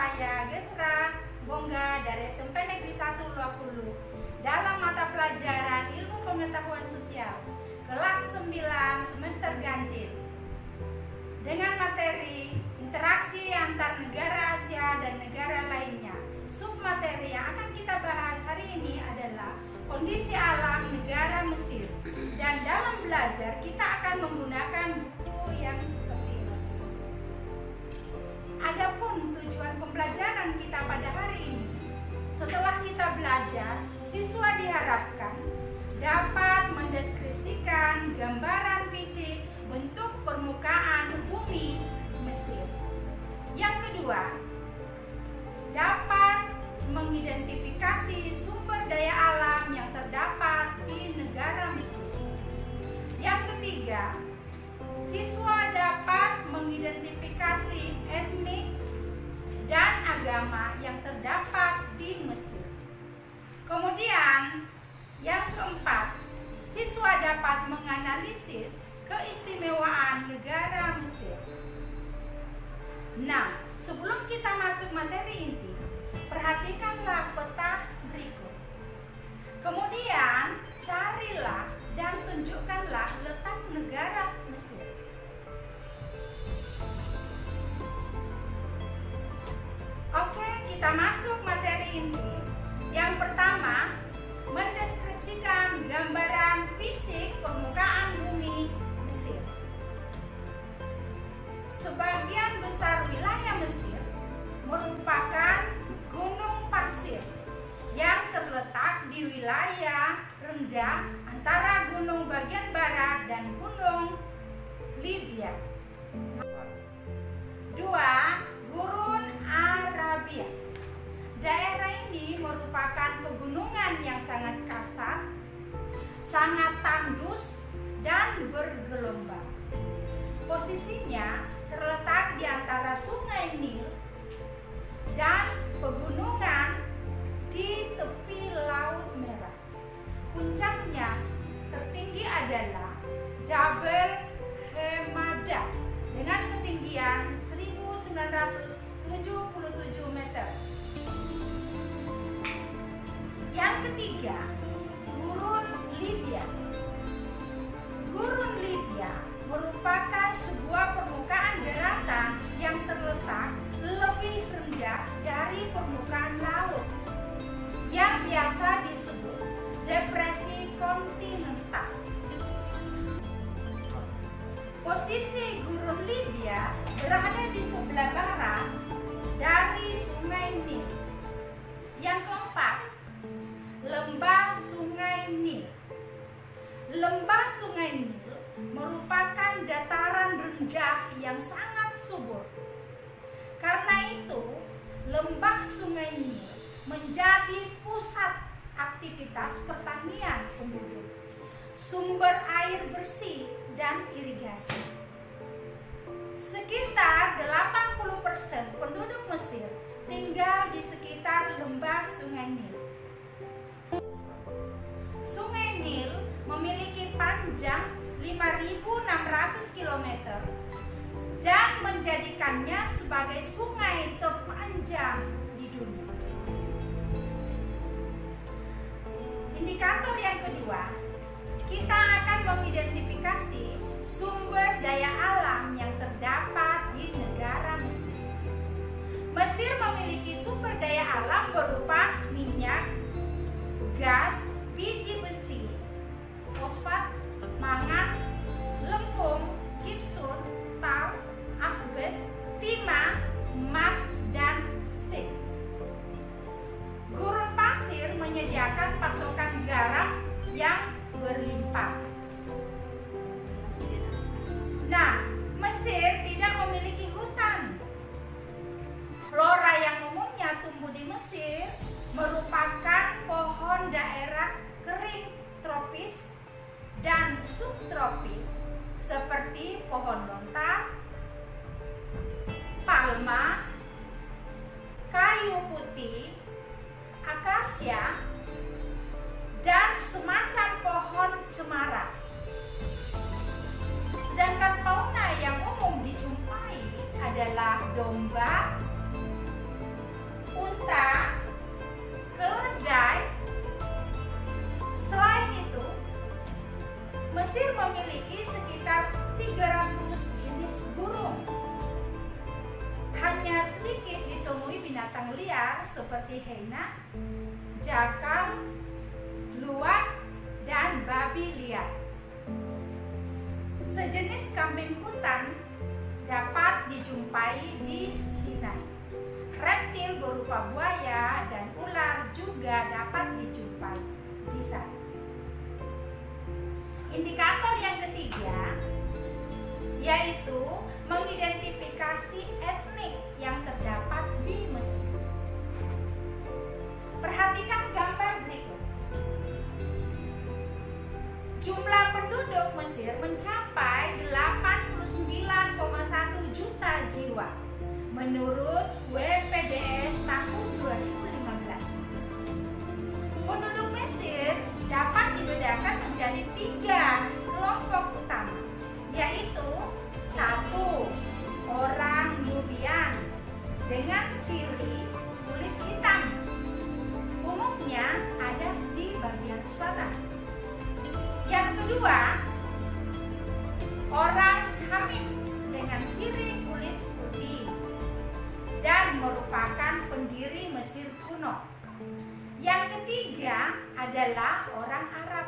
saya Gesra Bongga dari SMP Negeri 1 Luakulu dalam mata pelajaran Ilmu Pengetahuan Sosial kelas 9 semester ganjil dengan materi interaksi antar negara Asia dan negara lainnya. Submateri yang akan kita bahas hari ini adalah kondisi alam negara Mesir, dan dalam belajar kita akan menggunakan buku yang seperti ini. Adapun tujuan pembelajaran kita pada hari ini, setelah kita belajar, siswa diharapkan dapat mendeskripsikan gambaran fisik bentuk permukaan bumi Mesir. Yang kedua, dapat mengidentifikasi sumber daya alam yang terdapat di negara Mesir. Yang ketiga, siswa dapat mengidentifikasi etnik dan agama yang terdapat di Mesir. Kemudian, yang keempat, siswa dapat menganalisis keistimewaan negara Mesir. Nah, sebelum kita masuk materi inti, perhatikanlah peta berikut. Kemudian, carilah dan tunjukkanlah letak negara Mesir. Oke, kita masuk materi inti. Yang pertama, mendeskripsikan gambaran fisik permukaan bumi Mesir. Sebagian besar wilayah Mesir merupakan gunung pasir yang terletak di wilayah rendah antara gunung bagian barat dan gunung Libya. 2. Gurun Arabia. Daerah ini merupakan pegunungan yang sangat kasar, sangat tandus dan bergelombang. Posisinya terletak di antara Sungai Nil dan pegunungan di tepi Laut Merah. Puncaknya tertinggi adalah Jabal Hemada dengan ketinggian 1977 meter. Yang ketiga, Gurun Libya. Gurun Libya merupakan sebuah permukaan daratan yang terletak lebih rendah dari permukaan laut, yang biasa disebut depresi kontinental. Posisi Gurun Libya berada di sebelah barat dari Sungai Nil. Yang keempat, Lembah Sungai Nil. Lembah Sungai Nil merupakan dataran rendah yang sangat subur. Karena itu, lembah Sungai Nil menjadi pusat aktivitas pertanian penduduk, sumber air bersih dan irigasi. Sekitar 80% penduduk Mesir tinggal di sekitar lembah Sungai Nil. Sungai Nil memiliki panjang 5.600 km dan menjadikannya sebagai sungai terpanjang di dunia. Indikator yang kedua, kita akan mengidentifikasi sumber daya alam yang terdapat di negara Mesir. Mesir memiliki sumber daya alam berupa minyak, gas, biji besi, fosfat, mangan, lempung, gipsum, tals, asbes, timah, emas, dan zinc. Gurun pasir menyediakan pasokan garam yang berlimpah. Nah, Mesir tidak memiliki hutan. Flora yang umumnya tumbuh di Mesir merupakan pohon daerah kering tropis dan subtropis seperti pohon lontar, palma, kayu putih, akasia, dan semacam pohon cemara. Sedangkan fauna yang umum dijumpai adalah domba, binatang liar seperti hyena, jakal, luwak, dan babi liar. Sejenis kambing hutan dapat dijumpai di Sinai. Reptil berupa buaya dan ular juga dapat dijumpai di sana. Indikator yang ketiga yaitu mengidentifikasi etnik yang terdapat di Mesir. Perhatikan gambar berikut. Jumlah penduduk Mesir mencapai 89,1 juta jiwa menurut WPDS tahun 2015. Penduduk Mesir dapat dibedakan menjadi 3 kelompok utama, yaitu 1. Orang Nubian dengan ciri kulit hitam, umumnya ada di bagian selatan. Yang kedua, orang Hamid dengan ciri kulit putih dan merupakan pendiri Mesir kuno. Yang ketiga adalah orang Arab.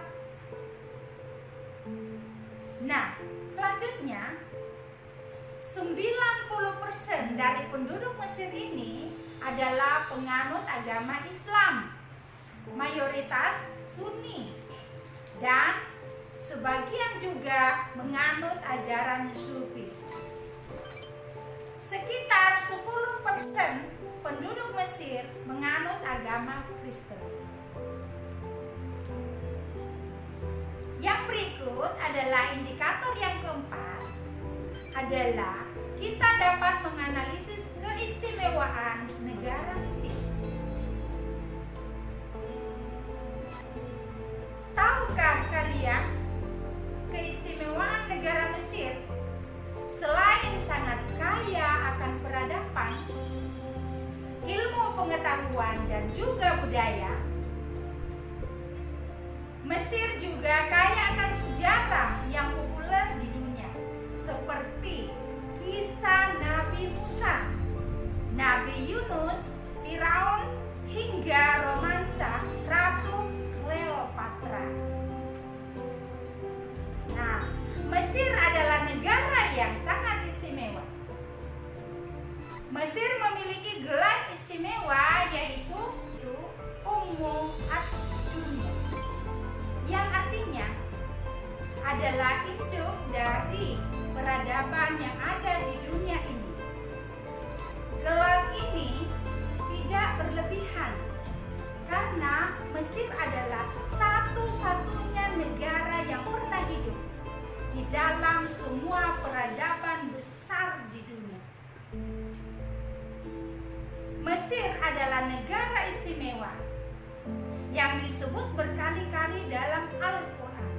Nah, selanjutnya 90% dari penduduk Mesir ini adalah penganut agama Islam, mayoritas Sunni, dan sebagian juga menganut ajaran Sufi. Sekitar 10% penduduk Mesir menganut agama Kristen. Yang berikut adalah indikator yang keempat, adalah kita dapat menganalisis keistimewaan negara Mesir. Tahukah kalian keistimewaan negara Mesir? Selain sangat kaya akan peradaban, ilmu pengetahuan dan juga budaya, Mesir juga kaya akan sejarah yang populer di dunia, seperti kisah Nabi Musa, Nabi Yunus, Firaun, hingga romansa Ratu Cleopatra. Nah, Mesir adalah negara yang sangat istimewa. Mesir memiliki gelar istimewa yaitu Ummu ad-Dunya, yang artinya adalah induk dari peradaban yang ada di dunia ini. Gelar ini tidak berlebihan karena Mesir adalah satu-satunya negara yang pernah hidup di dalam semua peradaban besar di dunia. Mesir adalah negara istimewa yang disebut berkali-kali dalam Al-Quran.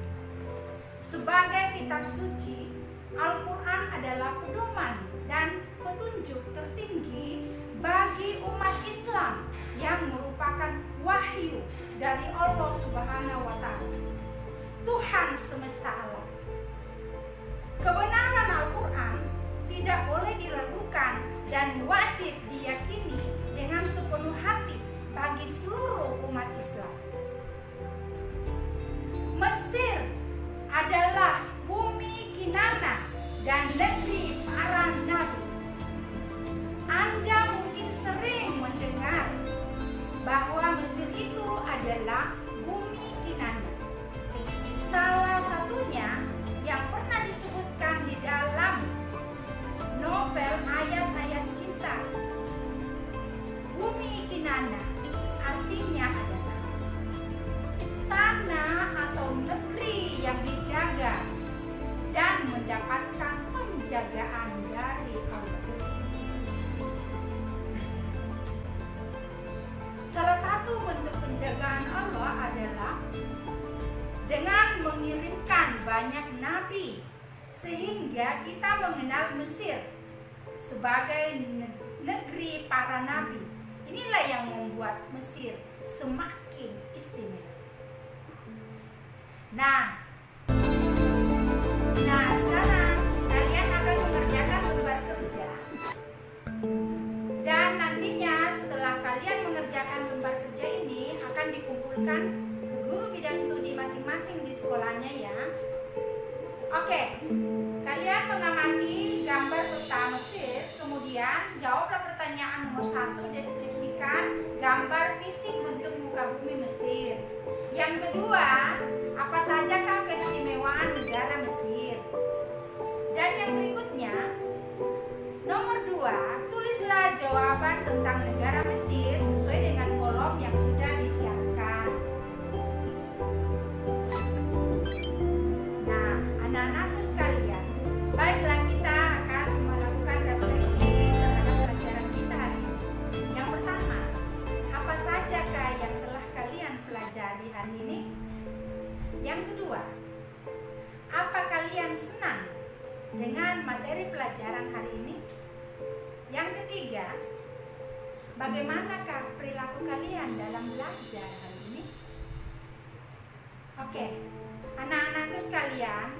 Sebagai kitab suci, Al-Quran adalah pedoman dan petunjuk tertinggi bagi umat Islam yang merupakan wahyu dari Allah Subhanahu wa Ta'ala, Tuhan semesta alam. Kebenaran Al-Quran tidak boleh diragukan dan wajib diyakini dengan sepenuh hati bagi seluruh umat Islam. Mesir adalah bumi Kinana dan negeri para nabi. Anda mungkin sering mendengar bahwa Mesir itu adalah bumi Kinana. Salah satunya yang pernah disebutkan di dalam novel Ayat-Ayat Cinta. Bumi Kinana artinya adalah tanah atau negeri yang dijaga dan mendapatkan penjagaan dari Allah. Salah satu bentuk penjagaan Allah adalah dengan mengirimkan banyak nabi, sehingga kita mengenal Mesir sebagai negeri para nabi. Inilah yang membuat Mesir semakin istimewa. Nah, sekarang kalian akan mengerjakan lembar kerja. Dan nantinya setelah kumpulkan ke guru bidang studi masing-masing di sekolahnya ya. Oke, kalian mengamati gambar peta Mesir, kemudian jawablah pertanyaan nomor 1, deskripsikan gambar fisik bentuk muka bumi Mesir. Yang kedua, apa sajakah keistimewaan negara Mesir? Dan yang berikutnya, nomor 2, tulislah jawaban tentang negara Mesir sesuai dengan kolom yang sudah disiapkan. Nah, anak-anakku sekalian, baiklah kita akan melakukan refleksi terhadap pelajaran kita hari ini. Yang pertama, apa sajakah yang telah kalian pelajari hari ini? Yang kedua, apa kalian senang dengan materi pelajaran hari ini? Yang ketiga, bagaimanakah perilaku kalian dalam belajar hari ini? Oke, anak-anakku sekalian,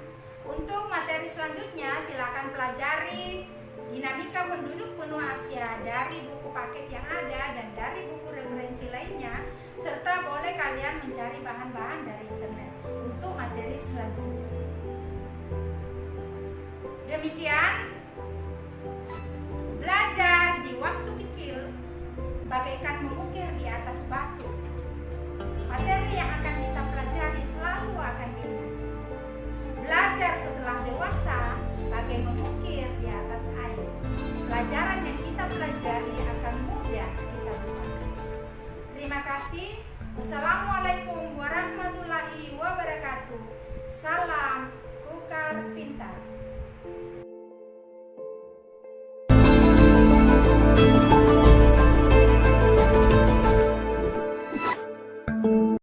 untuk materi selanjutnya silakan pelajari dinamika penduduk benua Asia dari buku paket yang ada dan dari buku referensi lainnya, serta boleh kalian mencari bahan-bahan dari internet untuk materi selanjutnya. Demikian belajar di waktu kecil bagaikan mengukir di atas batu. Materi yang akan kita pelajari selalu akan diingat. Belajar setelah dewasa bagai mengukir di atas air. Pelajaran yang kita pelajari akan mudah kita lupakan. Terima kasih. Wassalamualaikum warahmatullahi wabarakatuh.